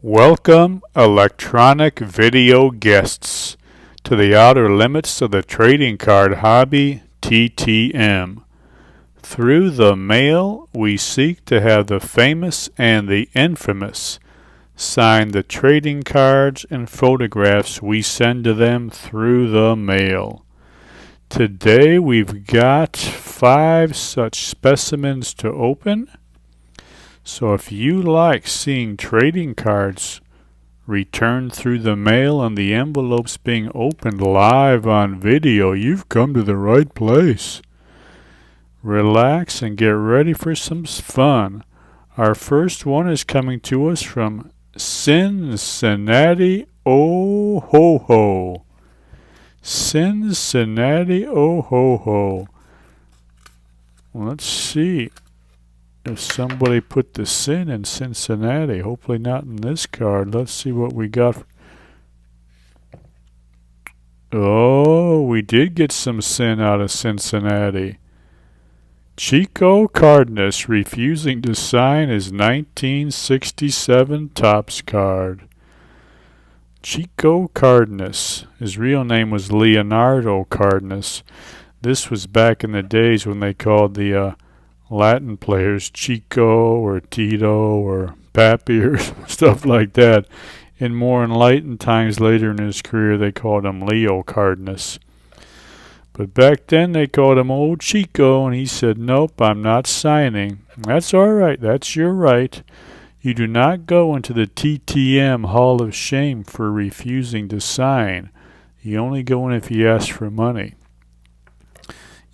Welcome, electronic video guests, to the outer limits of the trading card hobby, TTM. Through the mail, we seek to have the famous and the infamous sign the trading cards and photographs we send to them through the mail. Today we've got 5 such specimens to open. So if you like seeing trading cards returned through the mail and the envelopes being opened live on video, you've come to the right place. Relax and get ready for some fun. Our first one is coming to us from Cincinnati, Oh-ho-ho. Cincinnati, Oh-ho-ho. Let's see if somebody put the sin in Cincinnati. Hopefully not in this card. Let's see what we got. Oh, we did get some sin out of Cincinnati. Chico Cardenas refusing to sign his 1967 Topps card. Chico Cardenas. His real name was Leonardo Cardenas. This was back in the days when they called the Latin players Chico or Tito or Pappy or stuff like that. In more enlightened times later in his career, they called him Leo Cardenas. But back then they called him Old Chico, and he said, "Nope, I'm not signing." That's all right. That's your right. You do not go into the TTM Hall of Shame for refusing to sign. You only go in if you ask for money.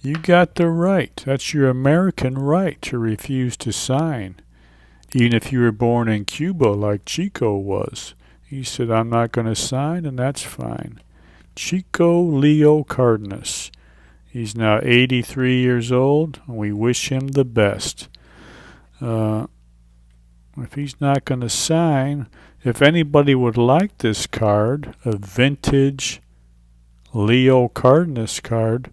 You got the right. That's your American right to refuse to sign. Even if you were born in Cuba like Chico was. He said, "I'm not going to sign," and that's fine. Chico Leo Cardenas. He's now 83 years old, and we wish him the best. If he's not going to sign, if anybody would like this card, a vintage Leo Cardenas card,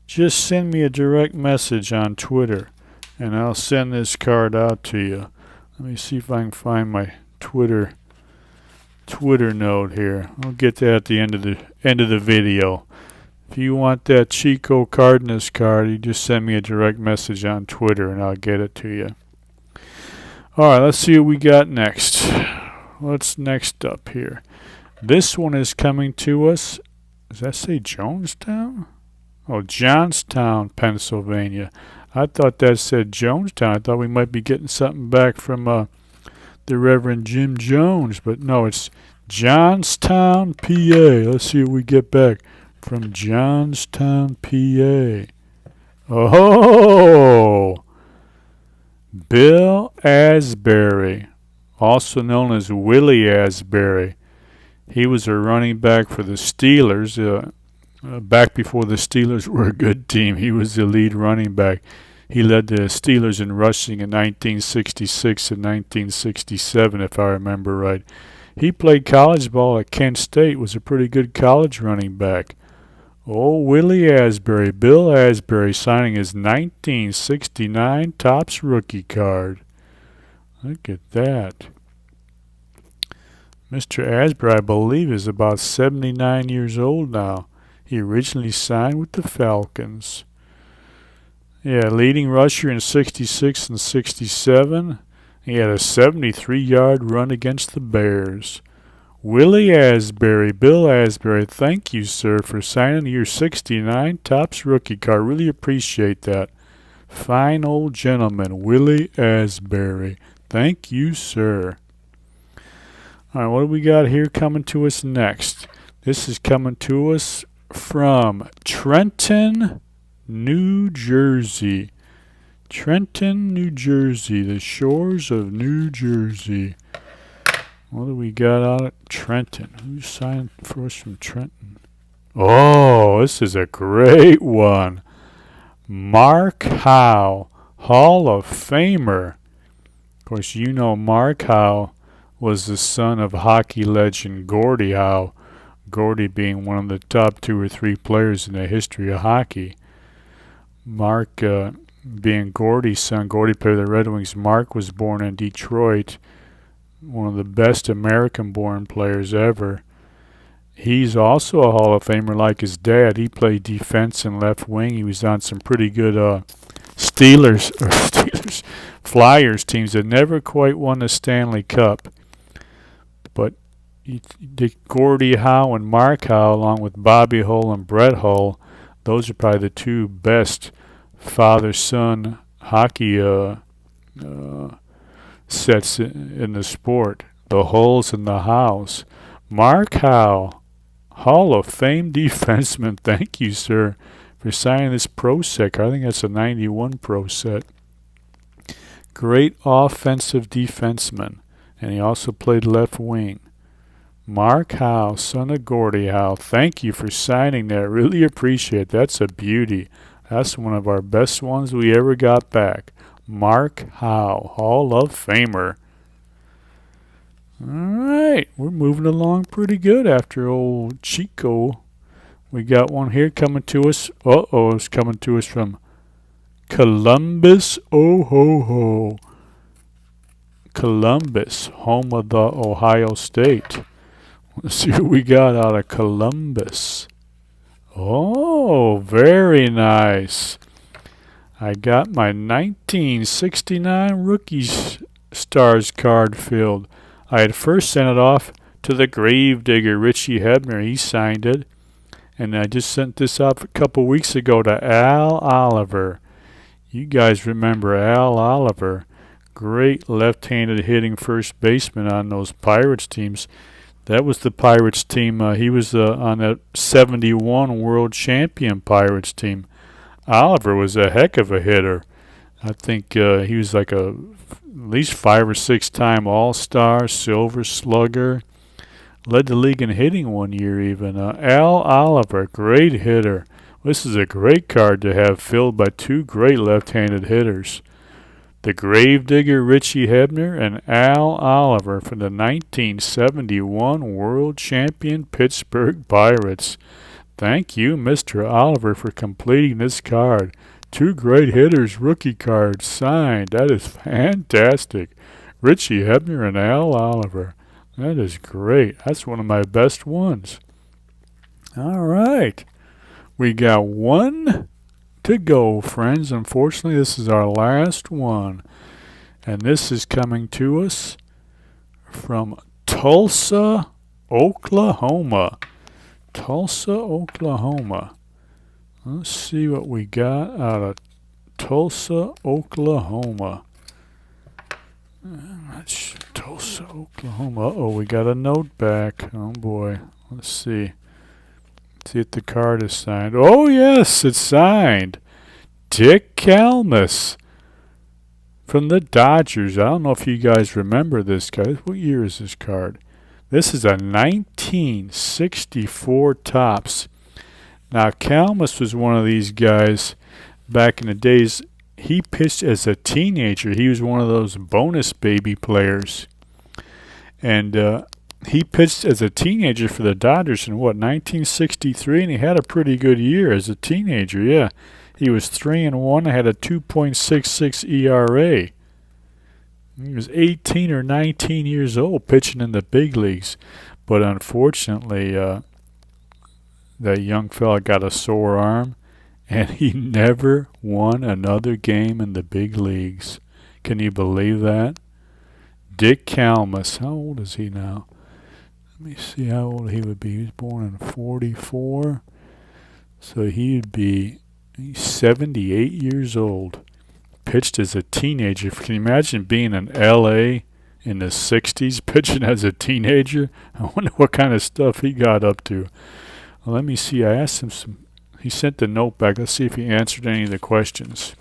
just send me a direct message on Twitter, and I'll send this card out to you. Let me see if I can find my Twitter note here. I'll get that at the end of the video. If you want that Chico Cardenas card, you just send me a direct message on Twitter, and I'll get it to you. All right, let's see what we got next. What's next up here? This one is coming to us. Does that say Jonestown? Oh, Johnstown, Pennsylvania. I thought that said Jonestown. I thought we might be getting something back from the Reverend Jim Jones, but no, it's Johnstown, PA. Let's see what we get back from Johnstown, PA. Oh, Bill Asbury, also known as Willie Asbury. He was a running back for the Steelers. Back before the Steelers were a good team, he was the lead running back. He led the Steelers in rushing in 1966 and 1967, if I remember right. He played college ball at Kent State, was a pretty good college running back. Oh, Willie Asbury, Bill Asbury, signing his 1969 Topps rookie card. Look at that. Mr. Asbury, I believe, is about 79 years old now. He originally signed with the Falcons. Yeah, leading rusher in 66 and 67. He had a 73-yard run against the Bears. Willie Asbury, Bill Asbury, thank you, sir, for signing your 69 Topps rookie card. Really appreciate that. Fine old gentleman, Willie Asbury. Thank you, sir. All right, what do we got here coming to us next? This is coming to us from Trenton, New Jersey. Trenton, New Jersey. The shores of New Jersey. What do we got out at Trenton? Who signed for us from Trenton? Oh, this is a great one. Mark Howe, Hall of Famer. Of course, you know Mark Howe was the son of hockey legend Gordie Howe. Gordie being one of the top 2 or 3 players in the history of hockey. Mark being Gordie's son. Gordie played for the Red Wings. Mark was born in Detroit. one of the best American-born players ever. He's also a Hall of Famer like his dad. He played defense and left wing. He was on some pretty good Flyers teams that never quite won the Stanley Cup. But Gordie Howe and Mark Howe, along with Bobby Hull and Brett Hull, those are probably the two best father-son hockey sets in the sport. The Hulls and the Howes. Mark Howe, Hall of Fame defenseman. Thank you, sir, for signing this pro set. I think that's a 91 pro set. Great offensive defenseman, and he also played left wing. Mark Howe, son of Gordie Howe, thank you for signing that. Really appreciate it. That's a beauty. That's one of our best ones we ever got back. Mark Howe, Hall of Famer. All right, we're moving along pretty good after old Chico. We got one here coming to us. It's coming to us from Columbus, oh. Columbus, home of the Ohio State. Let's see what we got out of Columbus. Oh, very nice. I got my 1969 Rookie Stars card filled. I had first sent it off to the Gravedigger, Richie Hebner. He signed it. And I just sent this up a couple weeks ago to Al Oliver. You guys remember Al Oliver. Great left-handed hitting first baseman on those Pirates teams. That was the Pirates team. He was on that 71 world champion Pirates team. Oliver was a heck of a hitter. I think he was like at least 5 or 6 time All-Star, Silver Slugger. Led the league in hitting one year even. Al Oliver, great hitter. This is a great card to have filled by 2 great left-handed hitters. The Gravedigger Richie Hebner and Al Oliver from the 1971 World Champion Pittsburgh Pirates. Thank you, Mr. Oliver, for completing this card. 2 great hitters, rookie cards signed. That is fantastic. Richie Hebner and Al Oliver. That is great. That's one of my best ones. All right. We got one to go, friends. Unfortunately, this is our last one. And this is coming to us from Tulsa, Oklahoma. Tulsa, Oklahoma. Let's see what we got out of Tulsa, Oklahoma. Tulsa, Oklahoma. We got a note back. Oh, boy. Let's see. See if the card is signed. Oh, yes, it's signed. Dick Kalmus from the Dodgers. I don't know if you guys remember this guy. What year is this card? This is a 1964 Topps. Now, Kalmus was one of these guys back in the days. He pitched as a teenager. He was one of those bonus baby players. And he pitched as a teenager for the Dodgers in, 1963? And he had a pretty good year as a teenager, yeah. He was 3-1, had a 2.66 ERA. He was 18 or 19 years old pitching in the big leagues. But unfortunately, that young fella got a sore arm, and he never won another game in the big leagues. Can you believe that? Dick Kalmus, how old is he now? Let me see how old he would be. He was born in 44, so he'd be 78 years old. Pitched as a teenager. Can you imagine being in L.A. in the 60s, pitching as a teenager? I wonder what kind of stuff he got up to. Well, let me see. I asked him some. He sent the note back. Let's see if he answered any of the questions.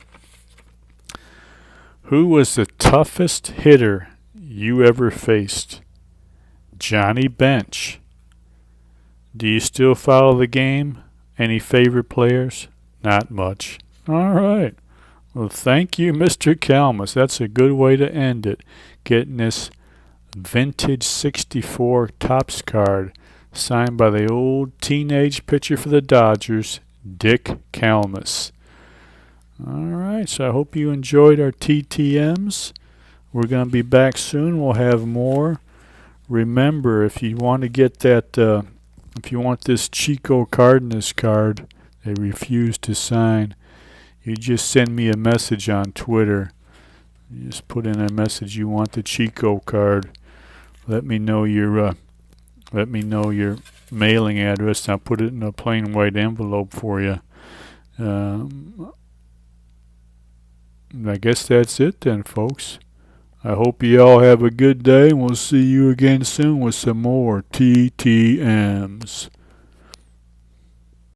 Who was the toughest hitter you ever faced? Johnny Bench. Do you still follow the game? Any favorite players? Not much. All right. Well, thank you, Mr. Kalmus. That's a good way to end it. Getting this vintage 64 Topps card signed by the old teenage pitcher for the Dodgers, Dick Kalmus. All right, so I hope you enjoyed our TTMs. We're going to be back soon. We'll have more. Remember, if you want to get that, if you want this Chico Cardenas card they refuse to sign, you just send me a message on Twitter. You just put in a message you want the Chico card. Let me know your mailing address. I'll put it in a plain white envelope for you. I guess that's it then, folks. I hope you all have a good day, and we'll see you again soon with some more TTMs.